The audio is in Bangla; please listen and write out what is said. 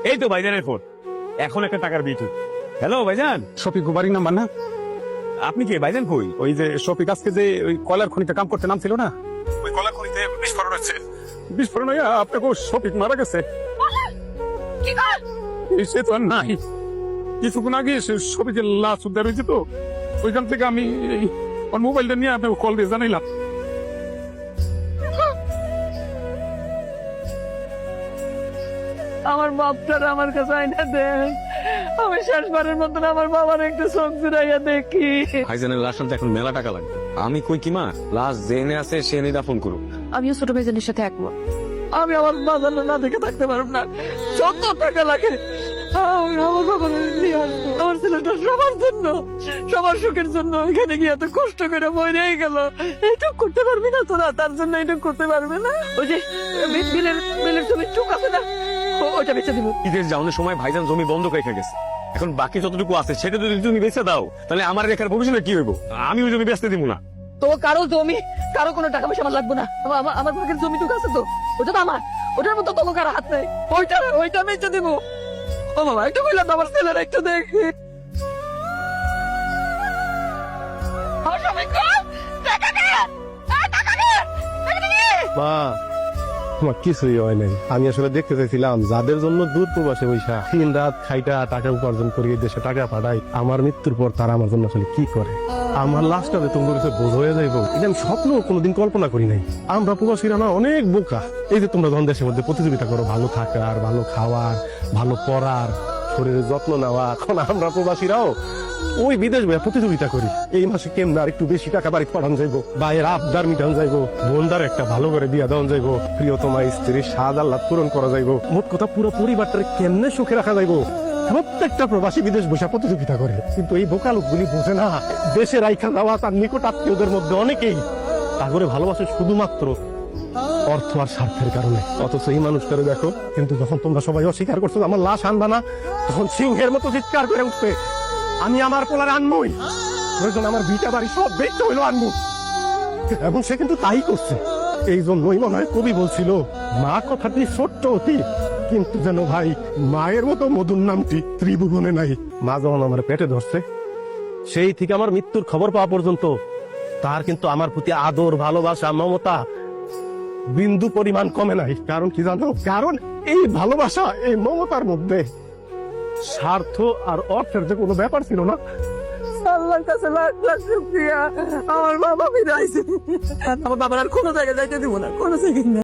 এই তো ভাইজানের ফোন, এখন একটা টাকার বিটু। হ্যালো ভাইজান, শফিক বাড়ির নাম্বার না? আপনি কে ভাইজান? কই ওই যে শফিক আজকে যে ওই কয়লার খনিতে কাম করতে নাম ছিল না, ওই কয়লার খনিতে বিস্ফোরণ হচ্ছে। বিস্ফোরণ হইয়া আপনাকে শফিক মারা গেছে। সে তো আর নাই, কিছুক্ষণ আগে শফিকের লাশ উদ্ধার হয়েছে, তো ওইখান থেকে আমি ওর মোবাইলটা নিয়ে আপনাকে কল দিয়ে জানাইলাম। আমার বাপটার আমার কাছে আইনা দেন, আমি শেষবারের মতন আমার বাবার একটু চোখ জুড়াইয়া দেখি। ভাইজানের লাশ আনতে এখন মেলা টাকা লাগবে। আমি কই কি মা, লাশ জেনে আছে সে নিয়ে দাফন করুক। আমিও ছোট ভাইজানের সাথে একমত। আমি আমার বাজার না দেখে থাকতে পারব না, যত টাকা লাগে আমি আমার বাবার নিয়ে আসবো। আমার ছেলেটা সবার জন্য, সবার সুখের জন্য এখানে গিয়ে এত কষ্ট করে মরে গেল। এইটুক করতে পারবি না তোরা? তার জন্য এইটুক করতে পারবে না? ওই যে বিলের জমি টুক আছে না, ওইটা বেঁচে দিব। ঈদের যাওয়ানোর সময় ভাইজান জমি বন্ধ রেখে গেছে, এখন বাকি যতটুকু আছে সেটা যদি তুমি বেঁচে দাও, তাহলে আমার রেখার ভবিষ্যতে কি হইব? আমি ওই জমি বেচতে দিব না। তো কারো জমি, কারো কোনো টাকা পয়সা আমার লাগবে না। আমার ভাগের জমি টুক আছে তো, ওটা তো আমার, ওটার মতো তোকে কারো হাত নেই। ওইটা বেঁচে দিব। ও বাবা, একটু বললাম আমার ছেলেরা একটু দেখি। মা, তোমার কিছুই হয় নাই। আমি আসলে দেখতে চাইছিলাম যাদের জন্য দূর প্রবাসে বৈশা দিন রাত খাইটা টাকা উপার্জন করি, দেশে টাকা পাঠাই, আমার মৃত্যুর পর তারা আমার জন্য আসলে কি করে। আমার লাশটা তোমার কাছে বোঝ হয়ে যাইব, এটা আমি স্বপ্ন কোনোদিন কল্পনা করি নাই। আমরা প্রবাসীরা না অনেক বোকা। এই যে তোমরা যখন দেশের মধ্যে প্রতিযোগিতা করো ভালো থাকার, ভালো খাওয়ার, ভালো পড়ার, শরীরের যত্ন নেওয়া, এখন আমরা প্রবাসীরাও ওই বিদেশ ভাইয়া প্রতিযোগিতা করি। এই মাসে কেমন আর একটু বেশি টাকা বাড়িতে পাঠানো যাইবো, ভাইয়ের আবদার মিটানো যাইবো, বোনদার একটা ভালো করে বিয়া দেওয়া যাইবো, প্রিয়তমা স্ত্রীর স্বাদ আল্লাহ পূরণ করা যাইবো। মোট কথা পুরো পরিবারটাকে কেমনে সুখে রাখা যাইবো। প্রত্যেকটা প্রবাসী বিদেশ বসে প্রতিযোগিতা করে, কিন্তু এই বোকা লোকগুলি বোঝে না দেশে রাইখা যাওয়া তার নিকট আত্মীয়দের মধ্যে অনেকেই তাগরে ভালোবাসে শুধুমাত্র অর্থ আর স্বার্থের কারণে। অথচ এই মানুষটারে দেখো, কিন্তু যখন তোমরা সবাই অস্বীকার করছো আমার লাশ আনবা না, তখন সিংহের মতো চিৎকার করে উঠবে আমি আমার পোলার আনবই, প্রয়োজন আমার ভিটা বাড়ি সব দেখতে হইলো আনবো। এবং সে কিন্তু তাই করছে। এই জন্যই মনে হয় কবি বলছিল, মা কথাটি ছোট্ট অতি, কিন্তু যেন ভাই মায়ের মতো মধুর নামটি ত্রিভুবনে নাই। মা যখন আমার পেটে ধরছে, সেই থেকে আমার মৃত্যুর খবর পাওয়া পর্যন্ত তার কিন্তু আমার প্রতি আদর, ভালোবাসা, মমতা বিন্দু পরিমাণ কমে নাই। কারণ কি জানো? কারণ এই ভালোবাসা, এই মমতার মধ্যে স্বার্থ আর অর্থের যে কোনো ব্যাপার ছিল না। আল্লাহর কাছে লাখ লাখ শুকরিয়া, আমার বাবা ফিরে আইছে। আমার বাবার আর কোনো জায়গায় যাইতে দিব না, কোনো জায়গায় না।